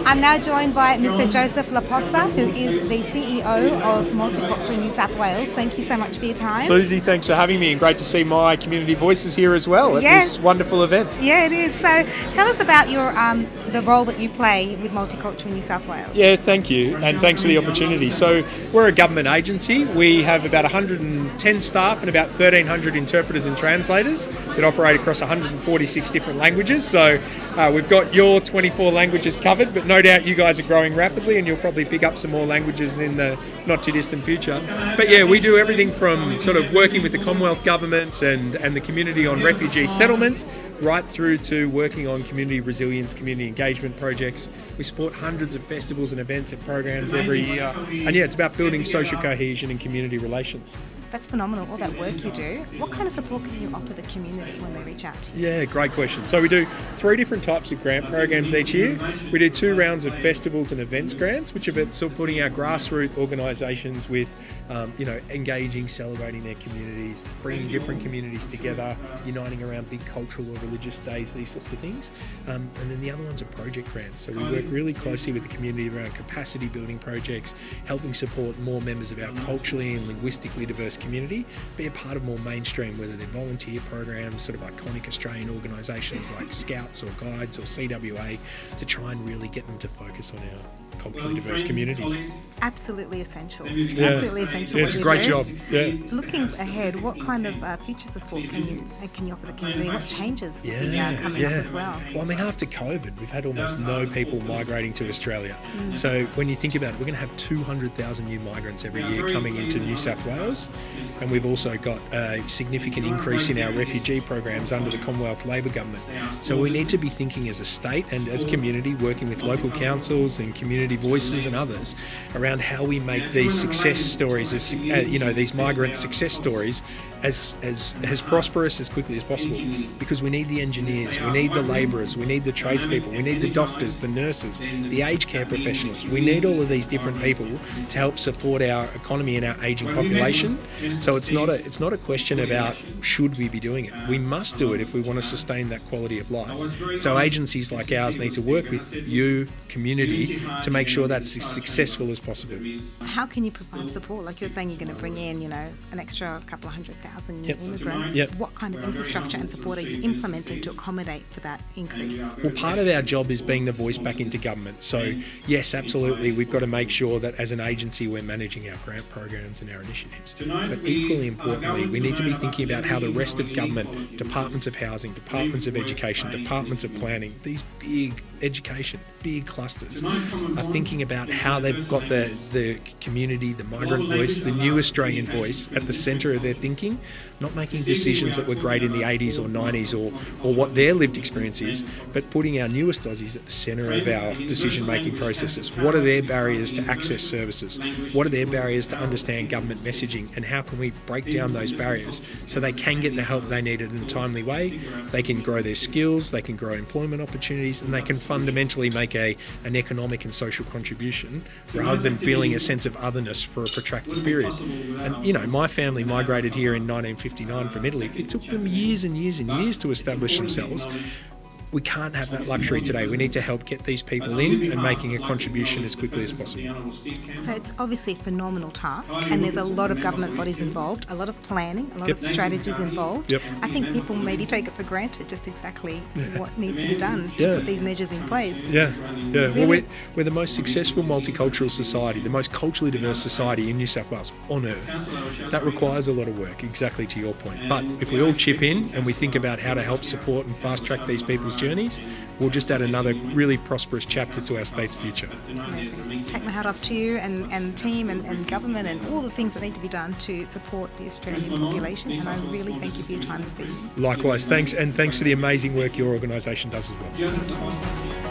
I'm now joined by Mr. Joseph Posta, who is the CEO of Multicultural New South Wales. Thank you so much for your time. Susie, thanks for having me, and great to see my community voices here as well at this wonderful event. Yeah, it is. So tell us about your the role that you play with Multicultural New South Wales. Yeah, thank you, and thanks for the opportunity. So we're a government agency. We have about 110 staff and about 1,300 interpreters and translators that operate across 146 different languages. So we've got your 24 languages covered, but no doubt you guys are growing rapidly, and you'll probably pick up some more languages in the not too distant future. But yeah, we do everything from sort of working with the Commonwealth Government and the community on refugee settlement, right through to working on community resilience, community engagement projects. We support hundreds of festivals and events and programs every year. And yeah, it's about building social cohesion and community relations. That's phenomenal, all that work you do. What kind of support can you offer the community when they reach out to you? Yeah, great question. So we do 3 different types of grant programs each year. We do 2 rounds of festivals and events grants, which are about supporting our grassroots organisations with, engaging, celebrating their communities, bringing different communities together, uniting around big cultural or religious days, these sorts of things. And then the other ones are project grants. So we work really closely with the community around capacity building projects, helping support more members of our culturally and linguistically diverse community, be a part of more mainstream, whether they're volunteer programs, sort of iconic Australian organisations like Scouts or Guides or CWA, to try and really get them to focus on our culturally diverse communities. Absolutely essential. Yeah. Absolutely essential. Yeah, it's a great job. Yeah. Looking ahead, what kind of future support can you offer the community? What changes will be coming up as well? Well, I mean, after COVID, we've had almost no people migrating to Australia. So when you think about it, we're going to have 200,000 new migrants every year coming into New South Wales, and we've also got a significant increase in our refugee programs under the Commonwealth Labor government. So we need to be thinking as a state and as community, working with local councils and community voices and others around how we make these success stories, these migrant success stories, as prosperous as quickly as possible, because we need the engineers, we need the labourers, we need the tradespeople, we need the doctors, the nurses, the aged care professionals. We need all of these different people to help support our economy and our ageing population. So it's not a question about should we be doing it. We must do it if we want to sustain that quality of life. So agencies like ours need to work with you, community, to make sure that's as successful as possible. How can you provide support? Like you're saying, you're going to bring in, an extra couple of 100,000 new immigrants. What kind of infrastructure and support are you implementing to accommodate for that increase? Well, part of our job is being the voice back into government. So yes, absolutely, we've got to make sure that as an agency we're managing our grant programs and our initiatives. But equally importantly, we need to be thinking about how the rest of government, departments of housing, departments of education, departments of planning, these big clusters, are thinking about how they've got the community, the migrant voice, the new Australian voice at the centre of their thinking, not making decisions that were great in the 80s or 90s or what their lived experience is, but putting our newest Aussies at the centre of our decision-making processes. What are their barriers to access services? What are their barriers to understand government messaging, and how can we break down those barriers so they can get the help they need in a timely way, they can grow their skills, they can grow employment opportunities, and they can fundamentally make an economic and social contribution rather than feeling a sense of otherness for a protracted period. And my family migrated here in 1959 from Italy. It took them years and years and years to establish themselves. We can't have that luxury today. We need to help get these people in and making a contribution as quickly as possible. So it's obviously a phenomenal task, and there's a lot of government bodies involved, a lot of planning, a lot of strategies involved. I think people maybe take it for granted just exactly what needs to be done to put these measures in place. Really? Well, we're the most successful multicultural society, the most culturally diverse society in New South Wales on earth. That requires a lot of work, exactly to your point. But if we all chip in and we think about how to help support and fast track these people's journeys, we'll just add another really prosperous chapter to our state's future. Amazing. Take my hat off to you and team and government and all the things that need to be done to support the Australian population, and I really thank you for your time this evening. Likewise, thanks, and thanks for the amazing work your organisation does as well.